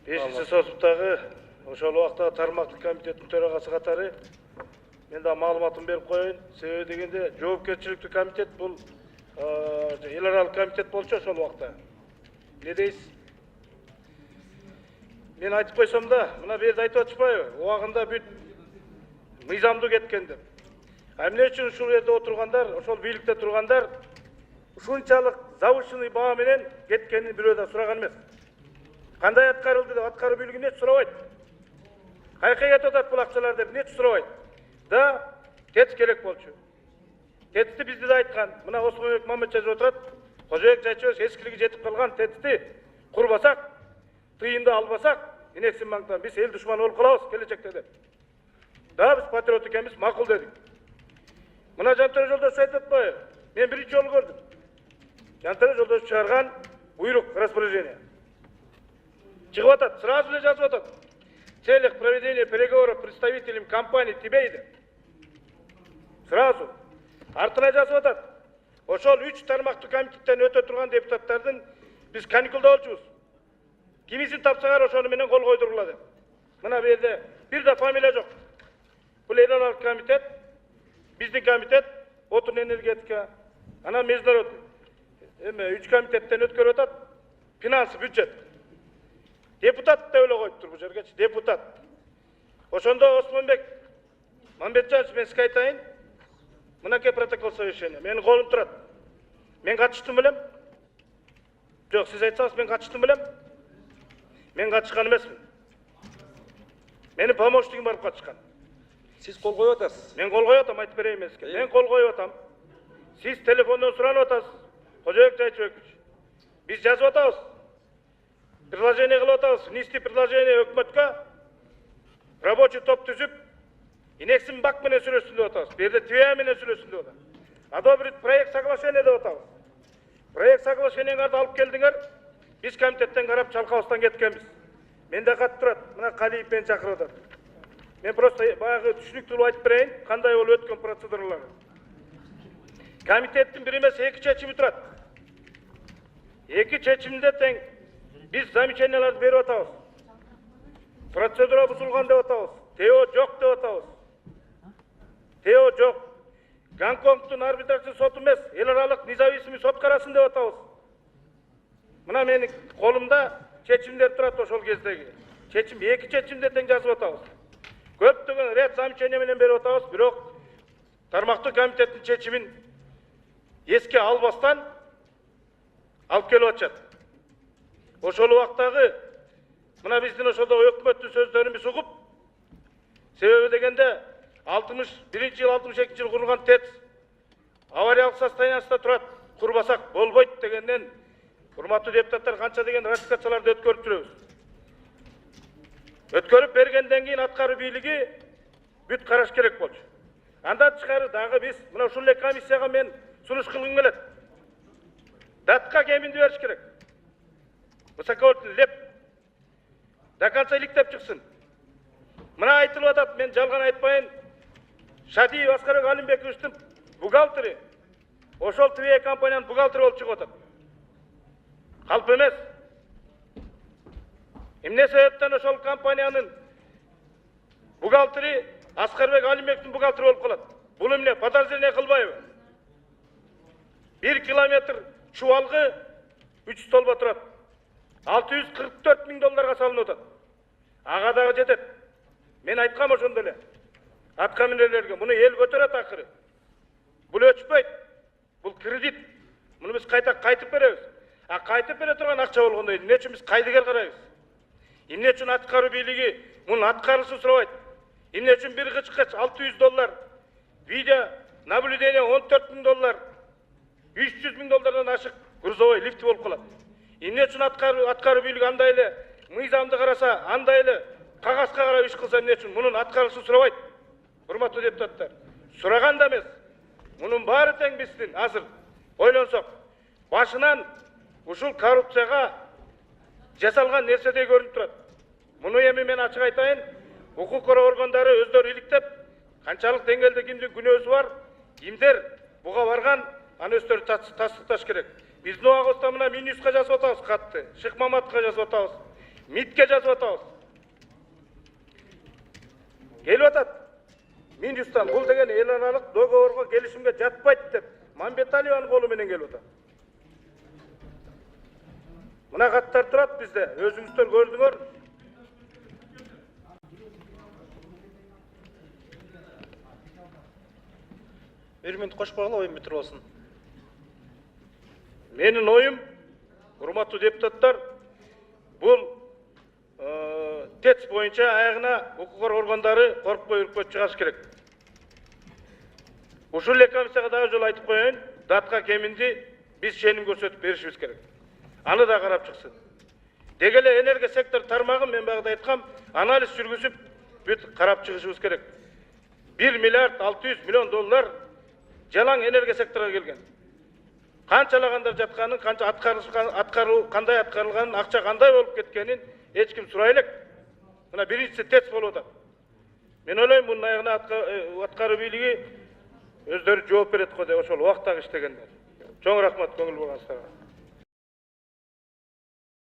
5-ci сотуктагы ошол убактагы тармактык комитеттин төрагасы катары мен да маалыматын берип коеюн. Себеби дегенде жоопкерчиликтүү комитет бул эл аралык комитет болчу ошол убакта. Не дейсиз? Мен айтып койсом да, мына берде айтып атышпайбы? Убагында бүт мыйзамдуу кеткен деп. А эмне үчүн ушул жерде отургандар, ошол бийликте тургандар ушунчалык завышенный баа менен кеткенин бирөө да сураган эмес. Кандай аткарылды деп аткаруу бийлиги эч сурабайт. Кайка кетип атат бул акчалар деп эч сурабайт. Да, ТЭЦ керек болчу. ТЭЦти бизде да айткан. Мына Осмонбек Мамедче отурат. Кожоек Жайчыбек эскилиги жетип калган ТЭЦти курбасак, тыйынды албасак, инексин маңтан биз эл душманы болуп калабыз келечекте деп. Да, биз патриот экенбиз, макул дедик. Мына Жантөре Жолдошев айтып атпайбы? Мен биринчи жолу көрдүм. Жантөре Жолдошев чыгарган буйрук, распоряжение. Чыгып атат, сразу эле жазып атат. В целях проведения переговоров представителям компании Тибейда. Сразу. Артына жазып атат. Ошол 3 тармактуу комитеттен өтө турган депутаттардын биз каникулда болчубуз. Кимисин тапсаңар ошону менен кол койдургула деп. Мына бу жерде бир да фамилия жок. Бул эл аралык комитет, биздин комитет, отун энергетика, анан международный. 3 комитеттен өткөрүп атат. Финансы, бюджет. Депутат деп эле коюптур бул жергечи, депутат. Ошондо Осмонбек Мамеджанович, мен сизге айтайын. Мынакей протокол совещания. Менин колум турат. Мен катыштым белем? Жок, сиз айтсаңыз мен катыштым белем? Мен катышкан эмесмин. Менин помощнигим барып катышкан. Сиз кол коюп атасыз. Мен кол коюп атам, айтып берейин мен сизге. Мен кол коюп атам. Сиз телефондон суранып атасыз. Кожоек Жайчыбекович. Биз жазып атабыз. Предложение кылып атабыз. Внести предложение өкмөткө. Рабочий топ түзүп, инексин бак менен сүрөсүн деп атабыз. Берде ТВА менен сүрөсүн деп атабыз. Одобрить проект соглашения деп атабыз. Проект соглашениеңарды алып келдиңер. Биз комитеттен карап чалкабыздан кеткенбиз. Менде кат турат. Мына Калиев мени чакырып атат. Мен просто баягы түшүнүктүү айтып берейин, кандай болуп өткөн процедуралар. Комитеттин бир эмес 2 чечими турат. 2 чечимде тең биз замечанияларды берип атабыз. Процедура бузулган деп атабыз. ТО жок деп атабыз. ТО жок. Гонконгдун арбитраждык соту эмес, эл аралык независимый сот карасын деп атабыз. Мына менин колумда чечимдер турат ошол кездеги. Чечим 2 чечимде тең жазып атабыз. Көптөгөн ряд замечания менен берип атабыз, бирок тармактуу комитеттин чечимин эске албастан алып келип атышат. Ошол убактагы мына биздин ошолдо өкмөттүн сөздөрүн биз угуп, себеби дегенде 61-жыл 62 жыл курулган ТЭЦ авариялык состояниясында турат, курбасак болбойт дегенден урматтуу депутаттар канча деген ратификацияларды өткөрүп жүрөбүз. Өткөрүп бергенден кийин аткаруу бийлиги бүт караш керек болчу. Андан тышкары дагы биз мына ушул эле комиссияга мен сунуш кылгым келет. Датка кеминди бериш керек. Высоковольтный леп до конца иликтеп чыксын. Мына айтылып атат, мен жалган айтпайын. Шадиев Аскарбек Алимбековичтин бухгалтери ошол ТВ компаниянын бухгалтери болуп чыгып атат. Калп эмес. Эмне себептен ошол компаниянын бухгалтери Аскарбек Алимбековичтин бухгалтери болуп калат? Бул эмне подозрение кылбайбы? 1 километр чубалгы 3 столба турат. $644 000 салынып атат. Ага дагы жетет. Мен айткам ошондо эле. Атка минерлерге муну эл көтөрөт акыры. Бул өчпөйт. Бул кредит. Муну биз кайтып беребиз. А кайтып бере турган акча болгондо эмне үчүн биз кайдыгер карайбыз? Эмне үчүн аткаруу бийлиги мунун аткарылышын сурабайт? Эмне үчүн бир кычкыч $600, видео наблюдение $14 000, $300 000 ашык грузовой лифти болуп калат. Эмне үчүн аткаруу бийлиги андай эле мыйзамды караса, андай эле кагазга карап иш кылса эмне үчүн мунун аткарылышын сурабайт? Урматтуу депутаттар, сураган да эмес. Мунун баары тең биздин азыр ойлонсок, башынан ушул коррупцияга жасалган нерседей көрүнүп турат. Муну эми мен ачык айтайын, укук коргоо органдары өздөрү иликтеп, канчалык деңгээлде кимдин күнөөсү бар, кимдер буга барган, аны өздөрү тастыкташ керек. Биздин убагыбызда мына Минюска жазып атабыз катты, Шык Маматовго жазып атабыз. МИДке жазып атабыз. Келіп атат. Минжустан бұл деген ел аралық договорға келишимге жатпайды деп Мамбеталиеванын колу менен келіп атат. Мына каттар турат бизде, өзүңүздөр көрдүңөр. Бир минут кошпогула, оюн бүтүрүп алсын. Менин оюм, урматтуу депутаттар, бул ТЭЦ боюнча аягына укук органдары коркпой үркпөй чыгыш керек. Ушул эле комиссияга дагы жолу айтып коеюн, датка кеминди биз ченим көрсөтүп беришибиз керек. Аны да карап чыксын. Деги эле энергия сектор тармагын мен багыда айткам, анализ жүргүзүп бүт карап чыгышыбыз керек. 1 миллиард 600 миллион доллар жалаң энергия секторуна келген. Канчалагандар жатканын, канча кандай аткарылганын, акча кандай болуп кеткенин эч ким сурай элек. Мына биринчиси ТЭЦ болуп атат. Мен ойлойм, мунун аягына аткаруу бийлиги өздөрү жооп берет го деп ошол убактагы иштегендер. Чоң рахмат көңүл бурганыңыздарга.